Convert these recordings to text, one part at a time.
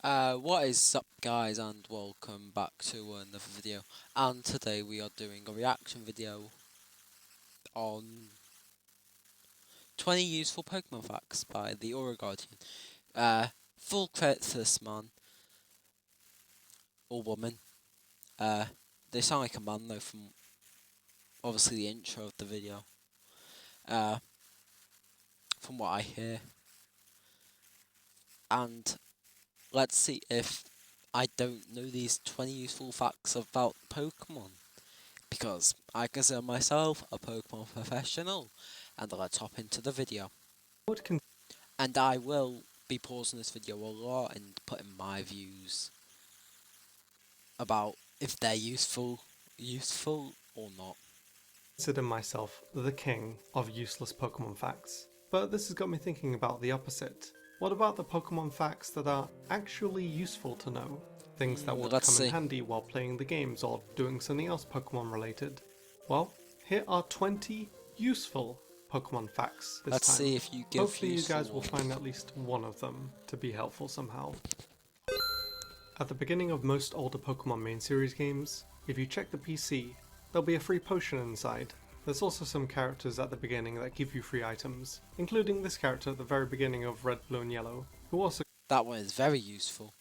What is up guys, and welcome back to another video, and today we are doing a reaction video on 20 useful Pokemon facts by the Aura Guardian. Full credit to this man, or woman. They sound like a man though from obviously the intro of the video, from what I hear. And let's see if I don't know these 20 useful facts about Pokemon. Because I consider myself a Pokemon professional, and let's hop into the video. And I will be pausing this video a lot and putting my views about if they're useful or not. Consider myself the king of useless Pokemon facts, but this has got me thinking about the opposite. What about the Pokemon facts that are actually useful to know? Things that would come in handy while playing the games or doing something else Pokemon related. Well, here are 20 useful Pokemon facts this time. Let's see if you give Hopefully you guys will find at least one of them to be helpful somehow. At the beginning of most older Pokemon main series games, if you check the PC, there'll be a free potion inside. There's also some characters at the beginning that give you free items, including this character at the very beginning of Red, Blue and Yellow, who also... That one is very useful.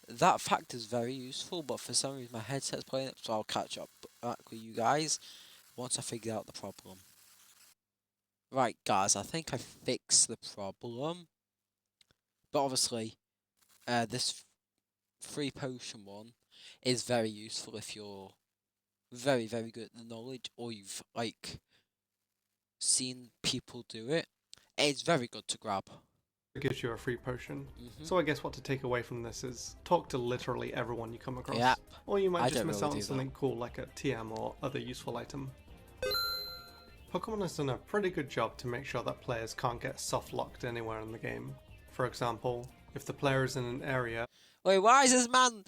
That fact is very useful, but for some reason my headset's playing up, so I'll catch up back with you guys once I figure out the problem. Right guys, I think I fixed the problem. But obviously, this free potion one is very useful if you're very good at the knowledge, or you've like seen people do it. It's very good to grab. It gives you a free potion. So I guess what to take away from this is talk to literally everyone you come across. Yep. Or you might just miss out on something cool like a TM or other useful item. Pokemon has done a pretty good job to make sure that players can't get soft locked anywhere in the game. For example, if the player is in an area... Wait, why is this man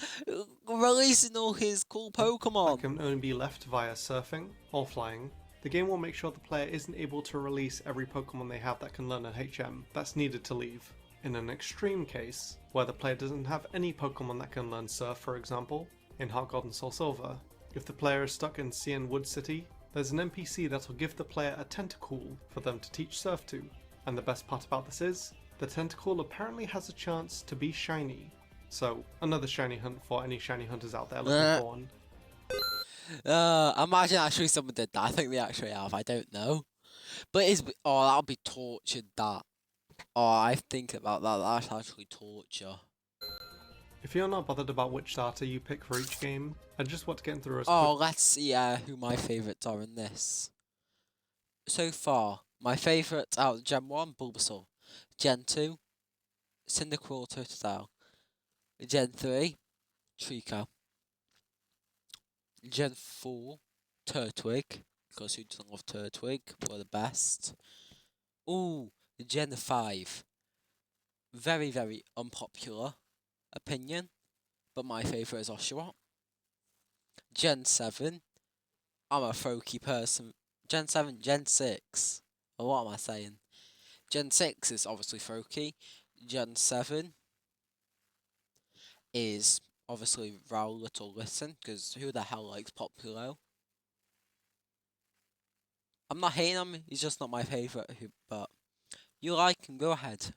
releasing all his cool Pokemon? ...that can only be left via surfing or flying, the game will make sure the player isn't able to release every Pokemon they have that can learn an HM that's needed to leave. In an extreme case, where the player doesn't have any Pokemon that can learn Surf, for example, in Heart Gold and Soul Silver, if the player is stuck in Cian Wood City, there's an NPC that will give the player a Tentacool for them to teach Surf to. And the best part about this is, the Tentacool apparently has a chance to be shiny. So, another shiny hunt for any shiny hunters out there looking for one. Imagine actually someone did that. I think they actually have. I don't know. But that'll be tortured, that. Oh, I think about that. That's actually torture. If you're not bothered about which starter you pick for each game, and just want to get through let's see who my favourites are in this. So far, my favourites out of Gen 1, Bulbasaur. Gen 2, Cyndaquil Totodile. Gen 3, Trico. Gen 4, Turtwig, because who doesn't love Turtwig? We're the best. Ooh, Gen 5. Very unpopular opinion, but my favourite is Oshawott. Gen 7, I'm a Froakie person. Gen 7, Gen 6. What am I saying? Gen 6 is obviously Froakie. Gen 7 is obviously Rowlet or Listen, because who the hell likes Populo? I'm not hating him, he's just not my favourite, but you like him, go ahead.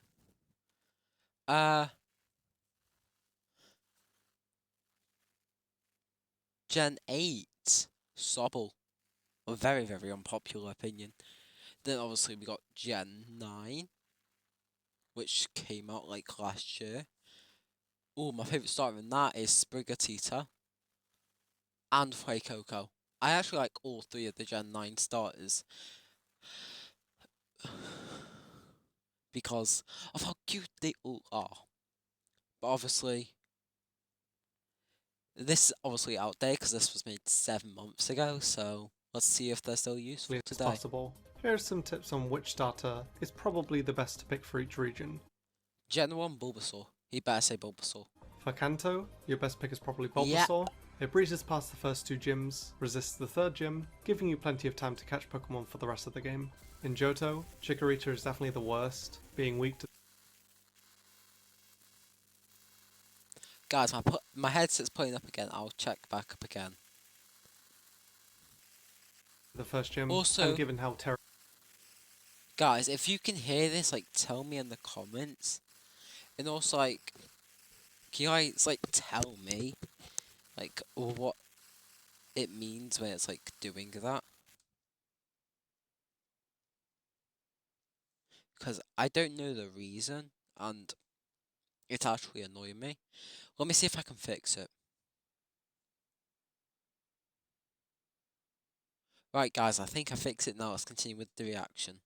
Gen 8, Sobble. A very unpopular opinion. Then obviously we got Gen 9, which came out like last year. Oh, my favourite starter in that is Sprigatito and Fuecoco. I actually like all three of the Gen 9 starters because of how cute they all are. But obviously, this is obviously outdated because this was made 7 months ago, so let's see if they're still useful today. Possible. Here are some tips on which starter is probably the best to pick for each region. Gen 1, Bulbasaur. You better say Bulbasaur. For Kanto, your best pick is probably Bulbasaur. It breezes past the first 2 gyms, resists the 3rd gym, giving you plenty of time to catch Pokemon for the rest of the game. In Johto, Chikorita is definitely the worst, being weak to Guys, my headset's playing up again. I'll check back up again. the first gym, Also, and given how terrible. Guys, if you can hear this, like, tell me in the comments. And also, like, can you guys, like, tell me, like, what it means when it's, like, doing that? Because I don't know the reason, and it's actually annoying me. Let me see if I can fix it. Right, guys, I think I fixed it now. Let's continue with the reaction.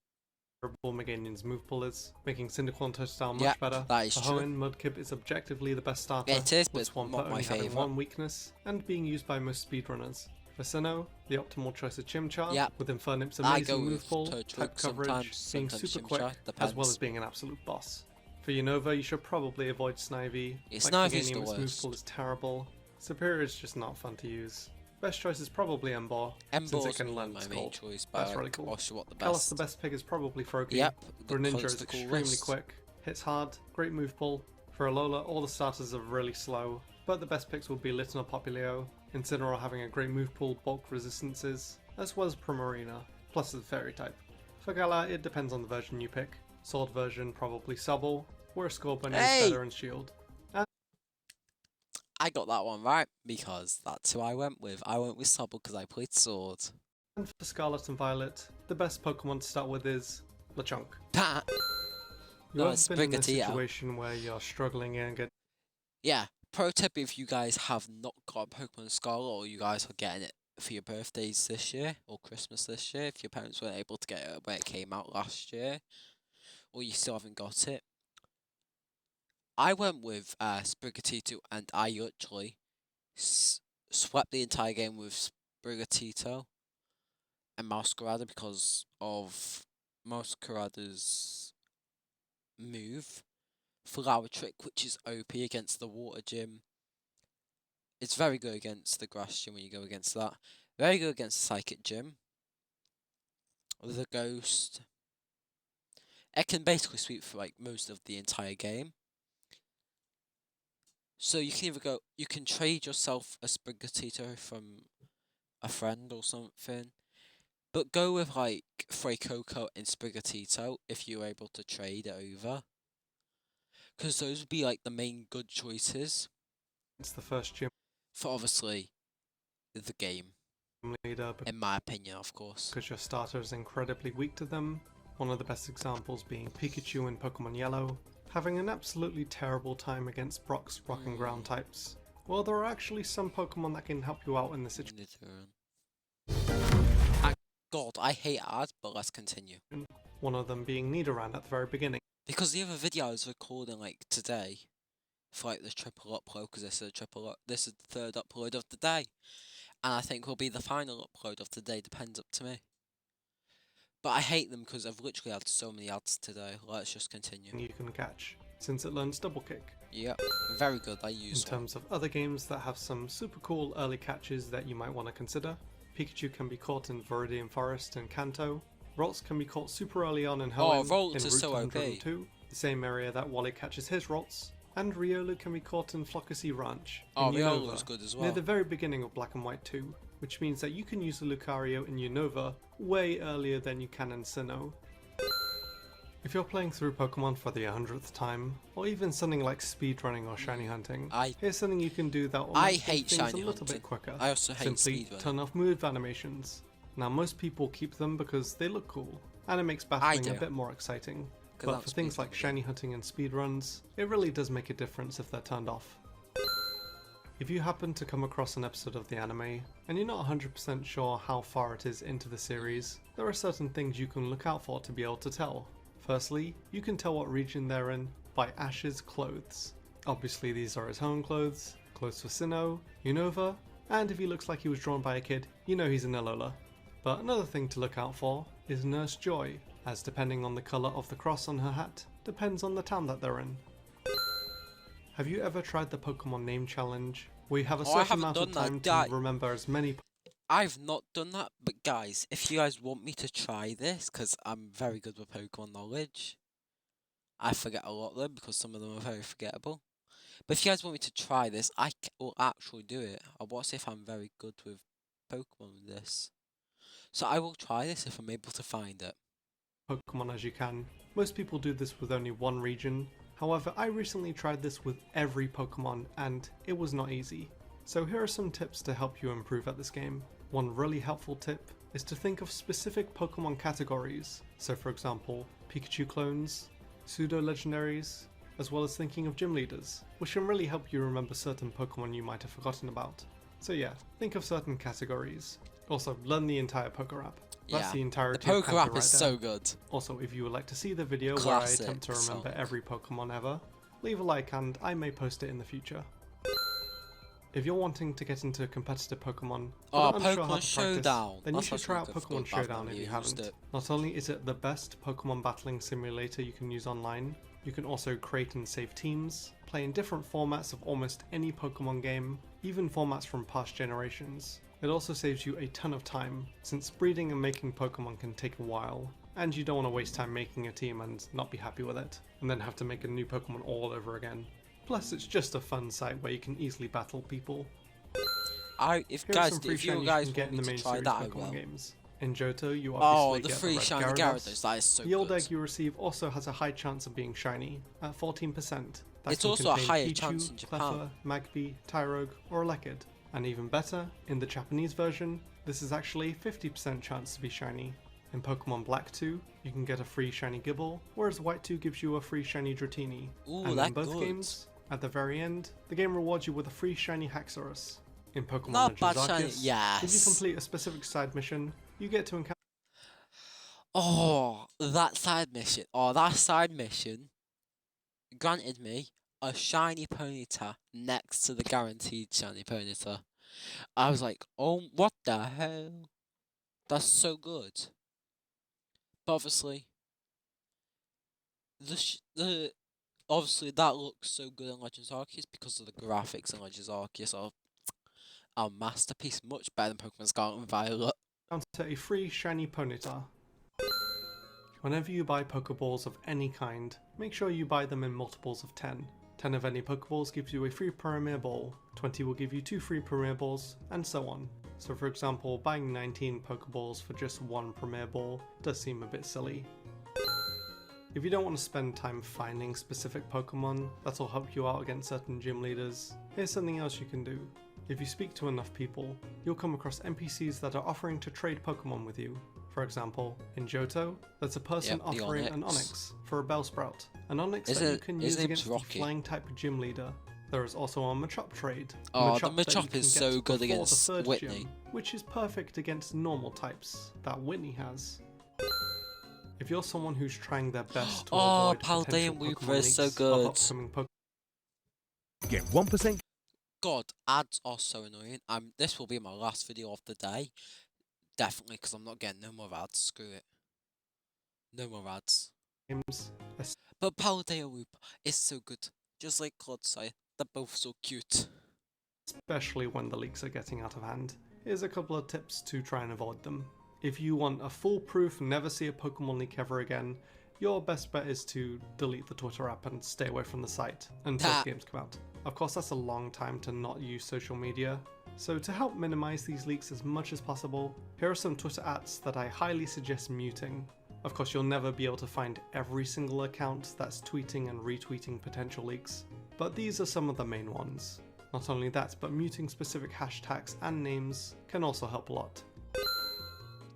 Meganian's move pool is, making Cyndaquil and Touchdown much Yep, better. that is For true. Hoenn, Mudkip is objectively the best starter, It is, but with it's Swampert not my only having favourite. one weakness, and being used by most speedrunners. For Sinnoh, the optimal choice is Chimchar, Yep. with Infernip's I go amazing move with pool, Turtwig type coverage, sometimes, being sometimes super Chimchar, quick, as well depends. as being an absolute boss. For Unova, you should probably avoid Snivy. Yeah, Like Snivy's the Meganium, its move worst. pool is terrible. Superior is just not fun to use. Best choice is probably Emboar, since it Embor's can learn my its main gold. choice, but That's I really like cool. Oshawott the Kalos, best. the best pick is probably Froakie. Yep, Greninja because is the extremely coolest. quick, hits hard, great move pull. For Alola, all the starters are really slow, but the best picks will be Litten or Popplio, Incineroar having a great move pull, bulk resistances, as well as Primarina, plus the fairy type. For Galar, it depends on the version you pick. Sword version, probably Sobble, whereas Scorbunny Hey! is better in Shield. I got that one right, because that's who I went with. I went with Sobble because I played Sword. And for Scarlet and Violet, the best Pokemon to start with is Lechonk. Ha! You No, ever it's been in a Brigadita. situation where you're struggling and get Yeah, pro tip if you guys have not got Pokemon Scarlet or you guys are getting it for your birthdays this year or Christmas this year, if your parents weren't able to get it when it came out last year, or you still haven't got it, I went with Sprigatito and I literally swept the entire game with Sprigatito and Masquerada because of Masquerada's move. Flower Trick, which is OP against the Water Gym. It's very good against the Grass Gym when you go against that. Very good against the Psychic Gym. The Ghost. It can basically sweep for like most of the entire game. So you can either you can trade yourself a Sprigatito from a friend or something. But go with like Fuecoco and Sprigatito if you're able to trade it over. Because those would be like the main good choices against the first gym for obviously the game. leader In my opinion, of course. because your starter is incredibly weak to them. One of the best examples being Pikachu in Pokemon Yellow, having an absolutely terrible time against Brock's rock and ground types. Well, there are actually some Pokemon that can help you out in this situation. God, I hate ads, but let's continue. One of them being Nidoran at the very beginning. Because the other video I was recording like today, for like the triple upload, because this is the third upload of the day, and I think will be the final upload of the day. Depends up to me. But I hate them because I've literally had so many ads today. Let's just continue. You can catch, since it learns Double Kick. Yep, very good. I In use one. terms of other games that have some super cool early catches that you might want to consider, Pikachu can be caught in Viridian Forest and Kanto. Ralts can be caught super early on in Hoenn Ralts in is Route so OP. 102, the same area that Wally catches his Ralts. And Riolu can be caught in Flockacy Ranch in Riolu Unova, is good as near well. the very beginning of Black and White 2, which means that you can use the Lucario in Unova way earlier than you can in Sinnoh. If you're playing through Pokemon for the 100th time, or even something like speedrunning or shiny hunting, here's something you can do that will I make hate things shiny a little hunting. bit quicker. I also hate Simply speedrunning. turn off move animations. Now most people keep them because they look cool, and it makes battling a do. bit more exciting. 'Cause But I'm for things like speedrunning. shiny hunting and speedruns, it really does make a difference if they're turned off. If you happen to come across an episode of the anime, and you're not 100% sure how far it is into the series, there are certain things you can look out for to be able to tell. Firstly, you can tell what region they're in by Ash's clothes. Obviously these are his home clothes, clothes for Sinnoh, Unova, and if he looks like he was drawn by a kid, you know he's an Alola. But another thing to look out for is Nurse Joy, as depending on the colour of the cross on her hat, depends on the town that they're in. Have you ever tried the Pokemon Name Challenge, We have a Oh, I certain haven't amount of done that, time guy. to remember as many I've not done that, but guys, if you guys want me to try this, because I'm very good with Pokemon knowledge, I forget a lot of them because some of them are very forgettable. But if you guys want me to try this, will actually do it. I want to see if I'm very good with Pokemon with this. So I will try this if I'm able to find it. Pokemon as you can. Most people do this with only one region. However, I recently tried this with every Pokemon and it was not easy. So here are some tips to help you improve at this game. One really helpful tip is to think of specific Pokemon categories. So for example, Pikachu clones, pseudo-legendaries, as well as thinking of gym leaders, which can really help you remember certain Pokemon you might have forgotten about. So yeah, think of certain categories. Also, learn the entire Pokerap. That's the entirety the of Kanto Pokerap right is there. so good. Also, if you would like to see the video where I Classic attempt to remember song. every Pokemon ever, leave a like and I may post it in the future. If you're wanting to get into competitive Pokemon, Oh, but unsure how Pokemon to Showdown. practice, then you That's should actually try out good. Pokemon Forgot about Showdown that if when you we used haven't. it. Not only is it the best Pokemon battling simulator you can use online, you can also create and save teams, play in different formats of almost any Pokemon game, even formats from past generations. It also saves you a ton of time, since breeding and making Pokemon can take a while, and you don't want to waste time making a team and not be happy with it, and then have to make a new Pokemon all over again. Plus, it's just a fun site where you can easily battle people. If Here are guys, some free if you shinies guys you can get want in me the to main try series that, I Pokemon will. games. In Johto, you Oh, obviously the get free the red shiny Gyarados. Gyarados. That is so The old good. egg you receive also has a high chance of being shiny, at 14%. That It's can also a contain higher Pichu, chance in Japan. Cleffa, Magby, Tyrogue, or Lekid. And even better, in the Japanese version, this is actually a 50% chance to be shiny. In Pokemon Black 2, you can get a free shiny Gible, whereas White 2 gives you a free shiny Dratini. Ooh, And in that's both good. games, at the very end, the game rewards you with a free shiny Haxorus. In Pokemon Not bad Legends shiny. Arceus, Yes. if you complete a specific side mission, you get to encounter Oh, that side mission. Oh, that side mission granted me a shiny Ponyta next to the guaranteed shiny Ponyta. I was like, oh, what the hell? That's so good. But obviously, the obviously that looks so good in Legends Arceus because of the graphics in Legends Arceus are a masterpiece, much better than Pokemon Scarlet and Violet. a free shiny Ponyta. Whenever you buy Pokeballs of any kind, make sure you buy them in multiples of 10. 10 of any Pokeballs gives you a free Premier Ball, 20 will give you 2 free Premier Balls, and so on. So for example, buying 19 Pokeballs for just 1 Premier Ball does seem a bit silly. If you don't want to spend time finding specific Pokemon that'll help you out against certain gym leaders, here's something else you can do. If you speak to enough people, you'll come across NPCs that are offering to trade Pokemon with you. For example, in Johto, there's a person Yep, the offering an Onix. Onix for a Bellsprout. An Onix Is that you it- can his use name's against the Rocky. flying type gym leader. There is also a Machop trade. Oh, the that you Machop can is get so good before the against third Whitney. gym, which is perfect against normal types that Whitney has. If you're someone who's trying their best to Oh, avoid Paldean potential Weaver Pokemon is so leaks good. of upcoming Pokemon, Get 1%. God, ads are so annoying. This will be my last video of the day. Definitely, because I'm not getting no more ads. Screw it. No more ads. games, But Paldean Weaver is so good. Just like Claude said, they're both so cute. especially when the leaks are getting out of hand, here's a couple of tips to try and avoid them. If you want a foolproof, never see a Pokemon leak ever again, your best bet is to delete the Twitter app and stay away from the site until Ah. the games come out. Of course, that's a long time to not use social media, so to help minimize these leaks as much as possible, here are some Twitter ads that I highly suggest muting. Of course, you'll never be able to find every single account that's tweeting and retweeting potential leaks, but these are some of the main ones. Not only that, but muting specific hashtags and names can also help a lot.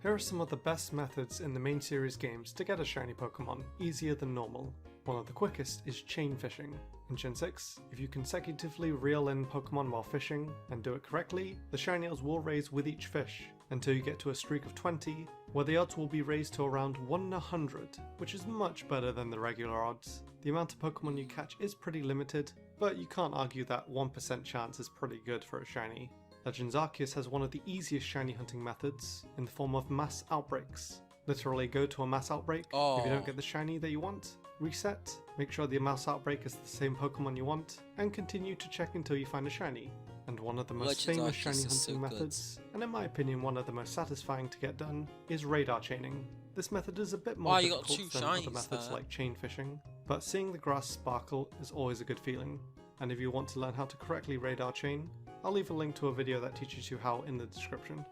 Here are some of the best methods in the main series games to get a shiny Pokemon, easier than normal. One of the quickest is chain fishing. In Gen 6, if you consecutively reel in Pokemon while fishing, and do it correctly, the shiny odds will raise with each fish, until you get to a streak of 20, where the odds will be raised to around 1 in 100, which is much better than the regular odds. The amount of Pokemon you catch is pretty limited, but you can't argue that 1% chance is pretty good for a shiny. Legends Arceus has one of the easiest shiny hunting methods, in the form of mass outbreaks. Literally go to a mass outbreak, if you Oh. don't get the shiny that you want, reset, make sure the mass outbreak is the same Pokemon you want, and continue to check until you find a shiny. And one of the most Legends famous Arceus shiny is so hunting good. methods, and in my opinion one of the most satisfying to get done, is radar chaining. This method is a bit more Wow, you got difficult two than other shinies methods there. like chain fishing, but seeing the grass sparkle is always a good feeling. And if you want to learn how to correctly radar chain, I'll leave a link to a video that teaches you how in the description.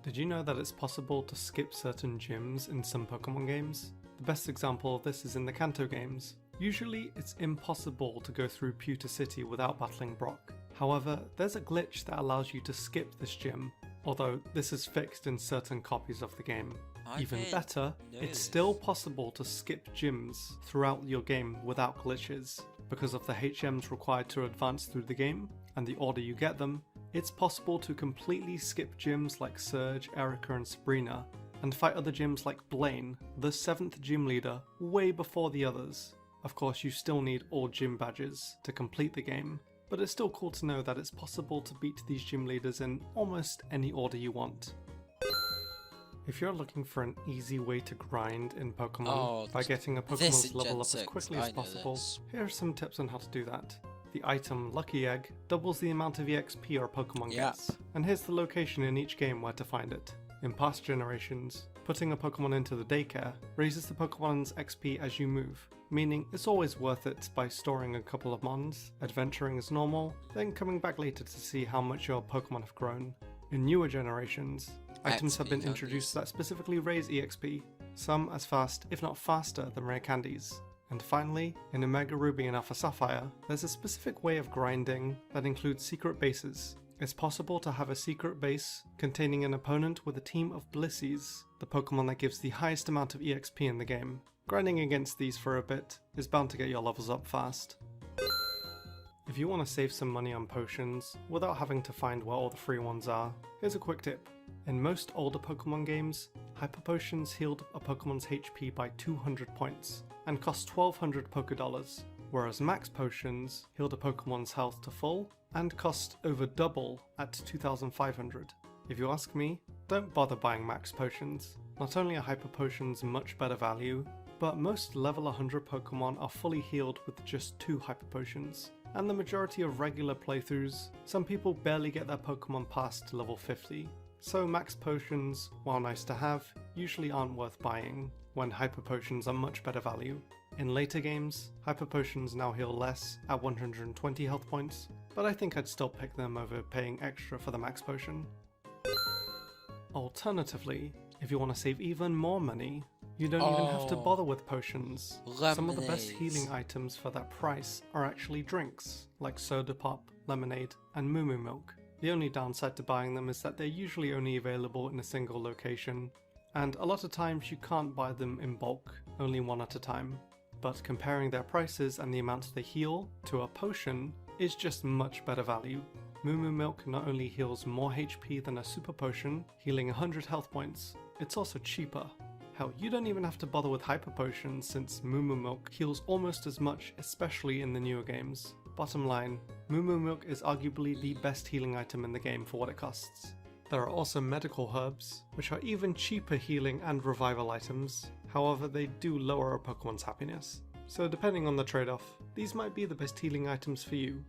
Did you know that it's possible to skip certain gyms in some Pokemon games? The best example of this is in the Kanto games. Usually it's impossible to go through Pewter City without battling Brock. However, there's a glitch that allows you to skip this gym, although this is fixed in certain copies of the game. Even better, it's still possible to skip gyms throughout your game without glitches. Because of the HMs required to advance through the game, and the order you get them, it's possible to completely skip gyms like Surge, Erica and Sabrina, and fight other gyms like Blaine, the 7th gym leader, way before the others. Of course, you still need all gym badges to complete the game, but it's still cool to know that it's possible to beat these gym leaders in almost any order you want. If you're looking for an easy way to grind in Pokemon by getting a Pokemon's level up as quickly as possible, here are some tips on how to do that. The item Lucky Egg doubles the amount of EXP your Pokemon gets, and here's the location in each game where to find it. In past generations, putting a Pokemon into the daycare raises the Pokemon's XP as you move, meaning it's always worth it by storing a couple of mons, adventuring as normal, then coming back later to see how much your Pokemon have grown. In newer generations, items have been introduced that specifically raise EXP, some as fast, if not faster, than rare candies. And finally, in Omega Ruby and Alpha Sapphire, there's a specific way of grinding that includes secret bases. It's possible to have a secret base containing an opponent with a team of Blissey's, the Pokemon that gives the highest amount of EXP in the game. Grinding against these for a bit is bound to get your levels up fast. If you want to save some money on potions without having to find where all the free ones are, here's a quick tip. In most older Pokemon games, Hyper Potions healed a Pokemon's HP by 200 points and cost 1200 Pokédollars, whereas Max Potions healed a Pokemon's health to full and cost over double at 2500. If you ask me, don't bother buying Max Potions. Not only are Hyper Potions much better value, but most level 100 Pokemon are fully healed with just 2 Hyper Potions. And the majority of regular playthroughs, some people barely get their Pokemon past level 50. So Max Potions, while nice to have, usually aren't worth buying, when Hyper Potions are much better value. In later games, Hyper Potions now heal less at 120 health points, but I think I'd still pick them over paying extra for the Max Potion. Alternatively, if you want to save even more money, you don't even have to bother with potions. Some of the best healing items for that price are actually drinks, like Soda Pop, Lemonade, and Moo Moo Milk. The only downside to buying them is that they're usually only available in a single location, and a lot of times you can't buy them in bulk, only one at a time. But comparing their prices and the amount they heal to a potion is just much better value. Moo Moo Milk not only heals more HP than a super potion, healing 100 health points, it's also cheaper. Hell, you don't even have to bother with Hyper Potions since Moo Moo Milk heals almost as much, especially in the newer games. Bottom line, Moo Moo Milk is arguably the best healing item in the game for what it costs. There are also medical herbs, which are even cheaper healing and revival items, however they do lower a Pokemon's happiness. So depending on the trade-off, these might be the best healing items for you.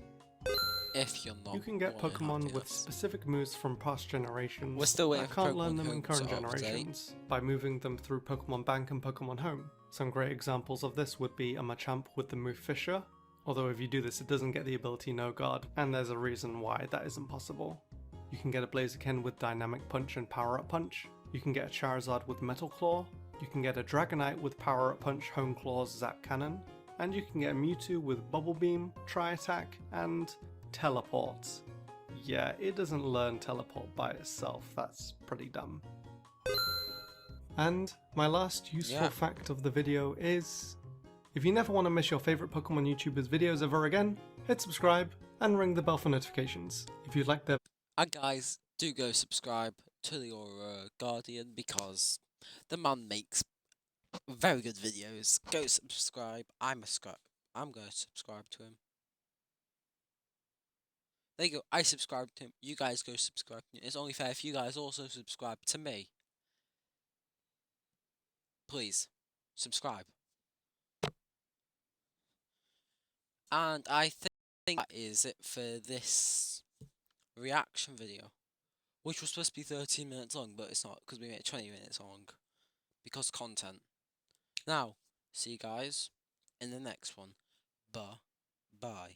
If you're not, you can get Pokemon with specific moves from past generations. We're still waiting that for can't learn Pokemon them in Home current to update. generations by moving them through Pokemon Bank and Pokemon Home. Some great examples of this would be a Machamp with the move Fissure, although if you do this it doesn't get the ability No Guard, and there's a reason why that isn't possible. You can get a Blaziken with Dynamic Punch and Power Up Punch, you can get a Charizard with Metal Claw, you can get a Dragonite with Power Up Punch, Hone Claws, Zap Cannon, and you can get a Mewtwo with Bubble Beam, Tri Attack, and Teleport. Yeah, it doesn't learn Teleport by itself, that's pretty dumb. And my last useful fact of the video is, if you never want to miss your favourite Pokemon YouTubers videos ever again, hit subscribe and ring the bell for notifications. If you'd like their... And guys, do go subscribe to the Aura Guardian because the man makes very good videos. Go subscribe. I'm going to subscribe to him. There you go. I subscribe to him. You guys go subscribe to him. It's only fair if you guys also subscribe to me. Please, subscribe. And I think think that is it for this reaction video, which was supposed to be 13 minutes long, but it's not because we made it 20 minutes long because content. Now, see you guys in the next one. Bye.